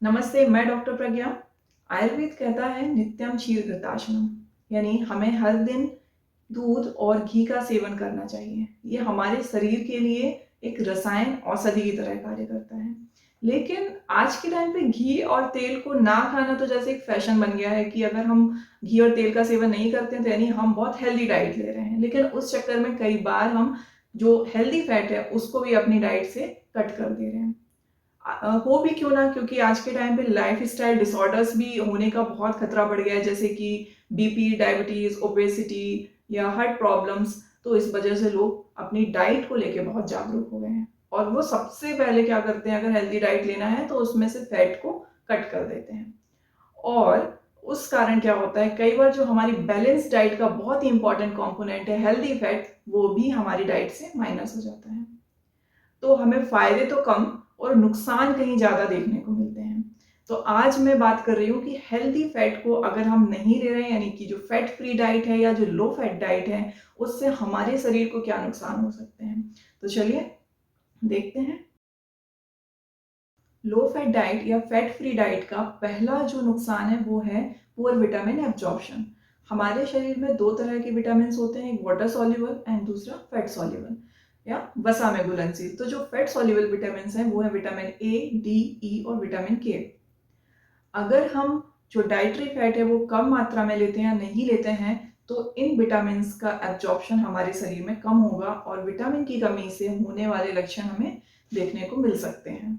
नमस्ते, मैं डॉक्टर प्रज्ञा। आयुर्वेद कहता है नित्यम क्षीरघृताशनम, यानी हमें हर दिन दूध और घी का सेवन करना चाहिए। ये हमारे शरीर के लिए एक रसायन औषधि की तरह कार्य करता है। लेकिन आज के टाइम पे घी और तेल को ना खाना तो जैसे एक फैशन बन गया है कि अगर हम घी और तेल का सेवन नहीं करते हैं तो यानी हम बहुत हेल्दी डाइट ले रहे हैं। लेकिन उस चक्कर में कई बार हम जो हेल्दी फैट है उसको भी अपनी डाइट से कट कर दे रहे हैं। हो भी क्यों ना, क्योंकि आज के टाइम पे लाइफस्टाइल डिसऑर्डर्स भी होने का बहुत खतरा बढ़ गया है, जैसे कि बीपी, डायबिटीज, ओबेसिटी या हार्ट प्रॉब्लम्स। तो इस वजह से लोग अपनी डाइट को लेके बहुत जागरूक हो गए हैं और वो सबसे पहले क्या करते हैं, अगर हेल्दी डाइट लेना है तो उसमें से फैट को कट कर देते हैं। और उस कारण क्या होता है, कई बार जो हमारी बैलेंस डाइट का बहुत ही इंपॉर्टेंट कंपोनेंट है हेल्दी फैट, वो भी हमारी डाइट से माइनस हो जाता है। तो हमें फायदे तो कम और नुकसान कहीं ज़्यादा देखने को मिलते हैं। तो आज मैं बात कर रही हूँ कि हेल्दी फैट को अगर हम नहीं ले रहे हैं, यानी कि जो फैट फ्री डाइट है या जो लो फैट डाइट है, उससे हमारे शरीर को क्या नुकसान हो सकते हैं। तो चलिए देखते हैं। लो फैट डाइट या फैट फ्री डाइट का पहला जो नुकसान है वो है पुअर विटामिन एब्जॉर्प्शन। हमारे शरीर में दो तरह के विटामिन होते हैं, एक वाटर सॉल्युबल एंड दूसरा फैट सॉल्युबल या वसा में घुलनशील। तो जो फैट सॉल्युबल विटामिन हैं वो है विटामिन ए, डी, ई और विटामिन के। अगर हम जो डाइटरी फैट है वो कम मात्रा में लेते हैं या नहीं लेते हैं तो इन विटामिन का एब्जॉर्प्शन हमारे शरीर में कम होगा और विटामिन की कमी से होने वाले लक्षण हमें देखने को मिल सकते हैं।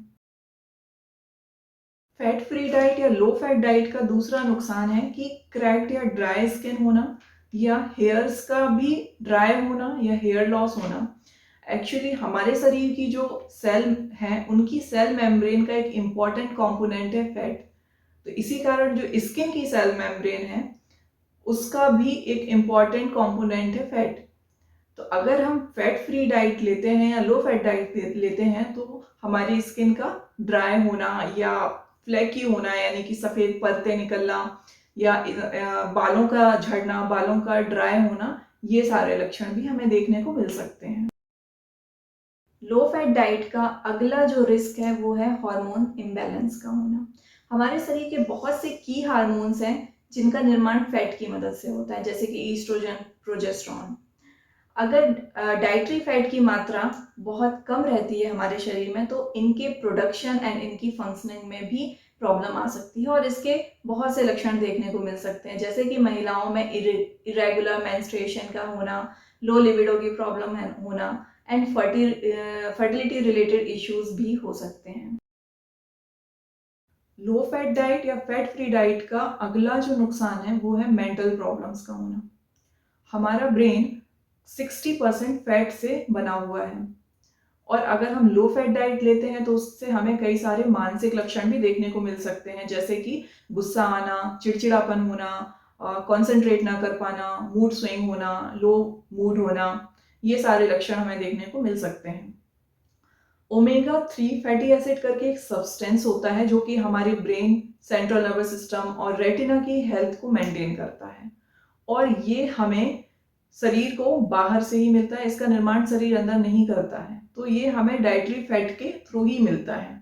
फैट फ्री डाइट या लो फैट डाइट का दूसरा नुकसान है कि क्रैक्ड या ड्राई स्किन होना या हेयर्स का भी ड्राई होना या हेयर लॉस होना। एक्चुअली हमारे शरीर की जो सेल हैं उनकी सेल मेम्ब्रेन का एक इम्पॉर्टेंट कंपोनेंट है फैट। तो इसी कारण जो स्किन की सेल मेम्ब्रेन है उसका भी एक इम्पॉर्टेंट कंपोनेंट है फैट। तो अगर हम फैट फ्री डाइट लेते हैं या लो फैट डाइट लेते हैं तो हमारी स्किन का ड्राई होना या फ्लैकी होना, यानी कि सफ़ेद परतें निकलना या बालों का झड़ना, बालों का ड्राई होना, ये सारे लक्षण भी हमें देखने को मिल सकते हैं। लो फैट डाइट का अगला जो रिस्क है वो है हार्मोन इम्बैलेंस का होना। हमारे शरीर के बहुत से की हार्मोन्स हैं जिनका निर्माण फैट की मदद से होता है, जैसे कि ईस्ट्रोजन, प्रोजेस्टेरोन। अगर डाइटरी फैट की मात्रा बहुत कम रहती है हमारे शरीर में तो इनके प्रोडक्शन एंड इनकी फंक्शनिंग में भी प्रॉब्लम आ सकती है और इसके बहुत से लक्षण देखने को मिल सकते हैं, जैसे कि महिलाओं में इरेगुलर मेंस्ट्रुएशन का होना, लो लिबिडो की प्रॉब्लम होना एंड फर्टिलिटी रिलेटेड इश्यूज भी हो सकते हैं। लो फैट डाइट या फैट फ्री डाइट का अगला जो नुकसान है वो है मेंटल प्रॉब्लम्स का होना। हमारा ब्रेन 60% फैट से बना हुआ है और अगर हम लो फैट डाइट लेते हैं तो उससे हमें कई सारे मानसिक लक्षण भी देखने को मिल सकते हैं, जैसे कि गुस्सा आना, चिड़चिड़ापन होना, कंसंट्रेट ना कर पाना, मूड स्विंग होना, लो मूड होना, ये सारे लक्षण हमें देखने को मिल सकते हैं। ओमेगा 3 फैटी एसिड करके एक सब्सटेंस होता है जो कि हमारे ब्रेन, सेंट्रल नर्वस सिस्टम और रेटिना की हेल्थ को मेंटेन करता है और ये हमें शरीर को बाहर से ही मिलता है, इसका निर्माण शरीर अंदर नहीं करता है। तो ये हमें डाइटरी फैट के थ्रू ही मिलता है।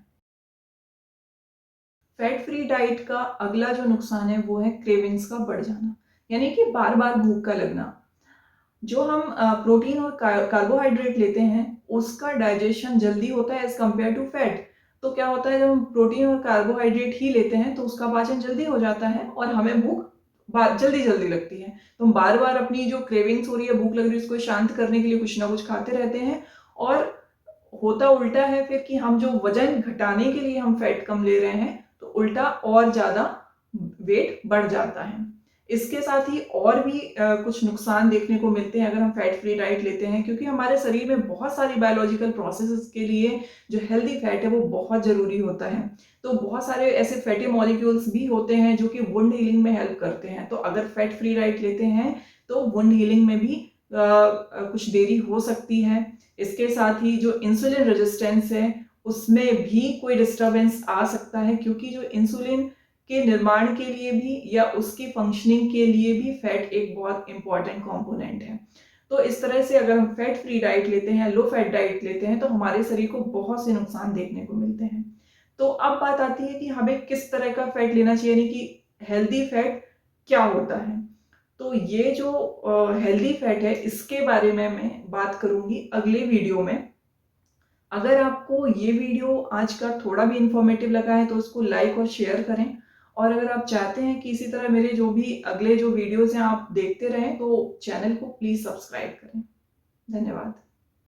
फैट फ्री डाइट का अगला जो नुकसान है वो है क्रेविंग्स का बढ़ जाना, यानी कि बार बार भूख का लगना। जो हम प्रोटीन और कार्बोहाइड्रेट लेते हैं उसका डाइजेशन जल्दी होता है एज कम्पेयर टू फैट। तो क्या होता है, जब हम प्रोटीन और कार्बोहाइड्रेट ही लेते हैं तो उसका पाचन जल्दी हो जाता है और हमें भूख जल्दी जल्दी लगती है। तो हम बार बार अपनी जो क्रेविंग्स हो रही है, भूख लग रही है, उसको शांत करने के लिए कुछ ना कुछ खाते रहते हैं और होता उल्टा है फिर कि हम जो वजन घटाने के लिए हम फैट कम ले रहे हैं तो उल्टा और ज्यादा वेट बढ़ जाता है। इसके साथ ही और भी कुछ नुकसान देखने को मिलते हैं अगर हम फैट फ्री डाइट लेते हैं, क्योंकि हमारे शरीर में बहुत सारी बायोलॉजिकल प्रोसेसेस के लिए जो हेल्दी फैट है वो बहुत जरूरी होता है। तो बहुत सारे ऐसे फैटी मॉलिक्यूल्स भी होते हैं जो कि वुंड हीलिंग में हेल्प करते हैं। तो अगर फैट फ्री डाइट लेते हैं तो वुंड हीलिंग में भी कुछ देरी हो सकती है। इसके साथ ही जो इंसुलिन रेजिस्टेंस है उसमें भी कोई डिस्टरबेंस आ सकता है, क्योंकि जो इंसुलिन के निर्माण के लिए भी या उसकी फंक्शनिंग के लिए भी फैट एक बहुत इंपॉर्टेंट कंपोनेंट है। तो इस तरह से अगर हम फैट फ्री डाइट लेते हैं, लो फैट डाइट लेते हैं तो हमारे शरीर को बहुत से नुकसान देखने को मिलते हैं। तो अब बात आती है कि हमें किस तरह का फैट लेना चाहिए, यानी कि हेल्दी फैट क्या होता है। तो ये जो हेल्दी फैट है इसके बारे में मैं बात करूंगी अगले वीडियो में। अगर आपको ये वीडियो आज का थोड़ा भी इंफॉर्मेटिव लगा है तो उसको लाइक और शेयर करें, और अगर आप चाहते हैं कि इसी तरह मेरे जो भी अगले जो वीडियोस हैं आप देखते रहें तो चैनल को प्लीज सब्सक्राइब करें। धन्यवाद।